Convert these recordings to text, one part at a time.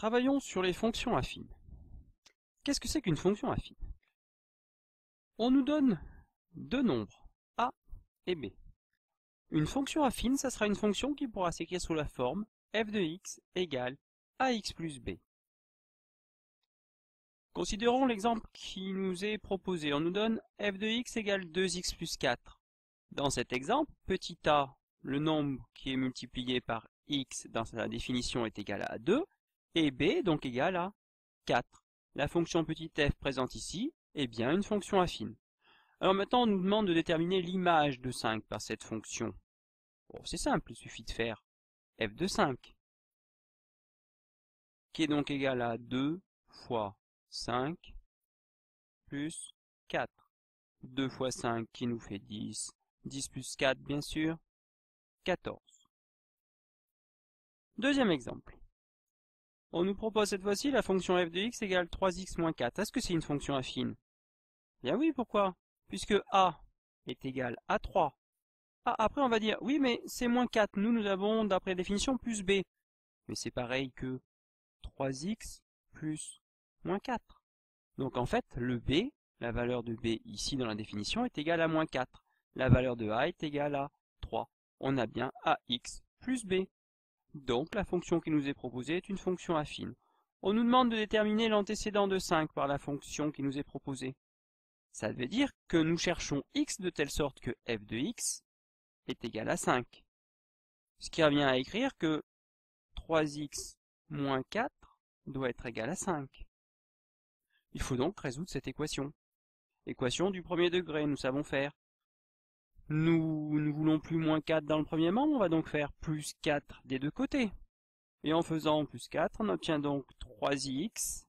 Travaillons sur les fonctions affines. Qu'est-ce que c'est qu'une fonction affine? On nous donne deux nombres, a et b. Une fonction affine, ça sera une fonction qui pourra s'écrire sous la forme f de x égale ax plus b. Considérons l'exemple qui nous est proposé. On nous donne f de x égale 2x plus 4. Dans cet exemple, petit a, le nombre qui est multiplié par x dans sa définition est égal à 2, et b donc égal à 4. La fonction petit f présente ici est bien une fonction affine. Alors maintenant on nous demande de déterminer l'image de 5 par cette fonction. Bon, c'est simple, il suffit de faire f de 5, qui est donc égal à 2 fois 5 plus 4. 2 fois 5 qui nous fait 10. 10 plus 4 bien sûr, 14. Deuxième exemple. On nous propose cette fois-ci la fonction f de x égale 3x moins 4. Est-ce que c'est une fonction affine? Bien oui, pourquoi? Puisque a est égal à 3. Ah, après on va dire, oui mais c'est moins 4. Nous avons d'après définition plus b. Mais c'est pareil que 3x plus moins 4. Donc en fait, le b, la valeur de b ici dans la définition est égale à moins 4. La valeur de a est égale à 3. On a bien ax plus b. Donc la fonction qui nous est proposée est une fonction affine. On nous demande de déterminer l'antécédent de 5 par la fonction qui nous est proposée. Ça veut dire que nous cherchons x de telle sorte que f de x est égal à 5. Ce qui revient à écrire que 3x moins 4 doit être égal à 5. Il faut donc résoudre cette équation. Équation du premier degré, nous savons faire. Nous ne voulons plus moins 4 dans le premier membre, on va donc faire plus 4 des deux côtés. Et en faisant plus 4, on obtient donc 3x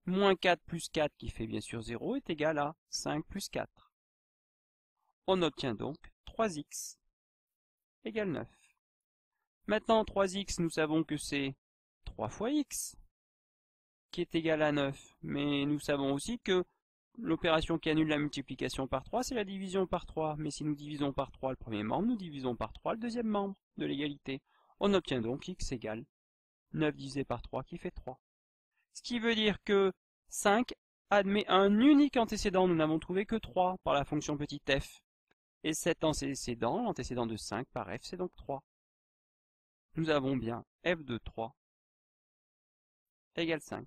moins 4 plus 4 qui fait bien sûr 0 est égal à 5 plus 4. On obtient donc 3x égale 9. Maintenant 3x, nous savons que c'est 3 fois x qui est égal à 9. Mais nous savons aussi que l'opération qui annule la multiplication par 3, c'est la division par 3. Mais si nous divisons par 3 le premier membre, nous divisons par 3 le deuxième membre de l'égalité. On obtient donc x égale 9 divisé par 3 qui fait 3. Ce qui veut dire que 5 admet un unique antécédent. Nous n'avons trouvé que 3 par la fonction petit f. Et cet antécédent, l'antécédent de 5 par f, c'est donc 3. Nous avons bien f de 3 égale 5.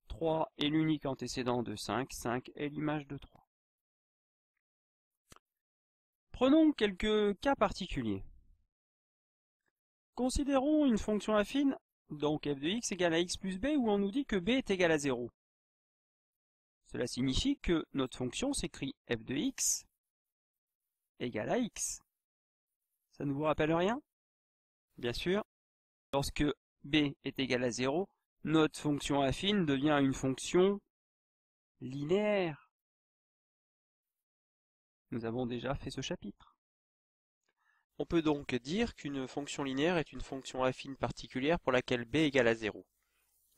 3 est l'unique antécédent de 5, 5 est l'image de 3. Prenons quelques cas particuliers. Considérons une fonction affine, donc f de x égale à x plus b, où on nous dit que b est égal à 0. Cela signifie que notre fonction s'écrit f de x égale à x. Ça ne vous rappelle rien? Bien sûr, lorsque b est égal à 0, notre fonction affine devient une fonction linéaire. Nous avons déjà fait ce chapitre. On peut donc dire qu'une fonction linéaire est une fonction affine particulière pour laquelle b égale à 0.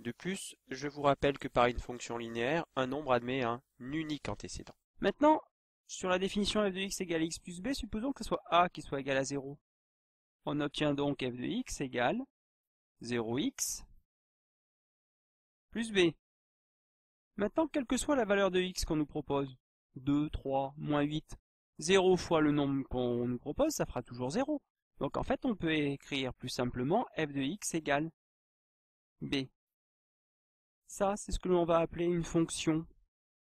De plus, je vous rappelle que par une fonction linéaire, un nombre admet un unique antécédent. Maintenant, sur la définition f de x égale x plus b, supposons que ce soit a qui soit égal à 0. On obtient donc f de x égale 0x plus b. Maintenant, quelle que soit la valeur de x qu'on nous propose, 2, 3, moins 8, 0 fois le nombre qu'on nous propose, ça fera toujours 0. Donc en fait, on peut écrire plus simplement f de x égale b. Ça, c'est ce que l'on va appeler une fonction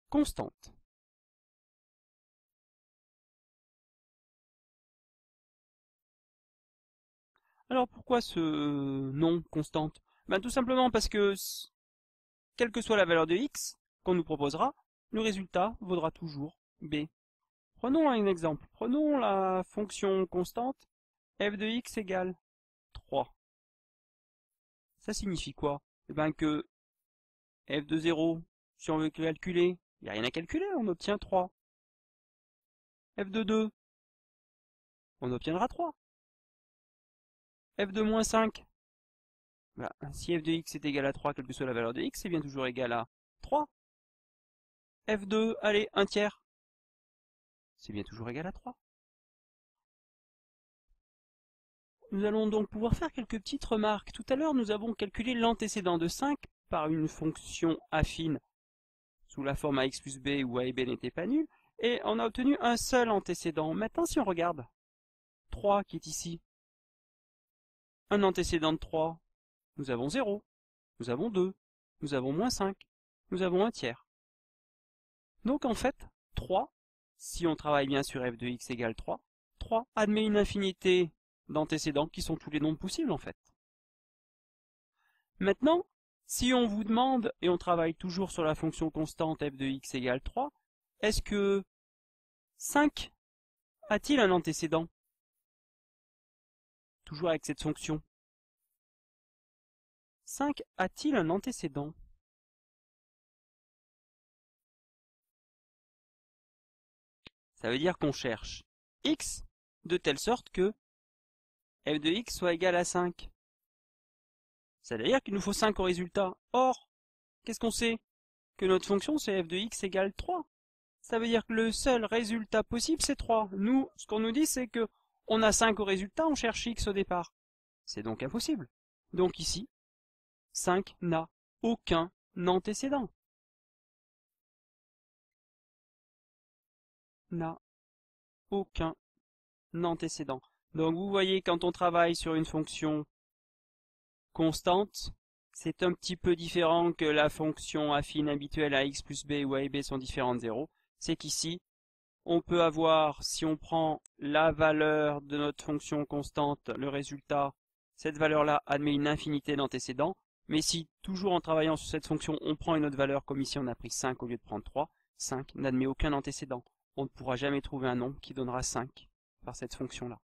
constante. Alors pourquoi ce nom constante? Ben, tout simplement parce que, quelle que soit la valeur de x qu'on nous proposera, le résultat vaudra toujours b. Prenons un exemple. Prenons la fonction constante f de x égale 3. Ça signifie quoi? Eh bien que f de 0, si on veut calculer, il n'y a rien à calculer, on obtient 3. f de 2, on obtiendra 3. f de moins 5, ben, si f de x est égal à 3, quelle que soit la valeur de x, c'est bien toujours égal à 3. f2, allez, 1 tiers, c'est bien toujours égal à 3. Nous allons donc pouvoir faire quelques petites remarques. Tout à l'heure, nous avons calculé l'antécédent de 5 par une fonction affine sous la forme ax plus b où a et b n'étaient pas nuls, et on a obtenu un seul antécédent. Maintenant, si on regarde 3 qui est ici, un antécédent de 3, nous avons 0, nous avons 2, nous avons moins 5, nous avons un tiers. Donc en fait, 3, si on travaille bien sur f de x égale 3, 3 admet une infinité d'antécédents qui sont tous les nombres possibles en fait. Maintenant, si on vous demande, et on travaille toujours sur la fonction constante f de x égale 3, est-ce que 5 a-t-il un antécédent? Toujours avec cette fonction. 5 a-t-il un antécédent? Ça veut dire qu'on cherche x de telle sorte que f de x soit égal à 5. C'est-à-dire qu'il nous faut 5 au résultat. Or, qu'est-ce qu'on sait? Que notre fonction c'est f de x égale 3. Ça veut dire que le seul résultat possible c'est 3. Nous, ce qu'on nous dit c'est que on a 5 au résultat, on cherche x au départ. C'est donc impossible. Donc ici, 5 n'a aucun antécédent. N'a aucun antécédent. Donc vous voyez, quand on travaille sur une fonction constante, c'est un petit peu différent que la fonction affine habituelle à x plus b où a et b sont différentes de 0. C'est qu'ici, on peut avoir, si on prend la valeur de notre fonction constante, le résultat, cette valeur-là admet une infinité d'antécédents. Mais si, toujours en travaillant sur cette fonction, on prend une autre valeur, comme ici on a pris 5 au lieu de prendre 3, 5 n'admet aucun antécédent. On ne pourra jamais trouver un nombre qui donnera 5 par cette fonction-là.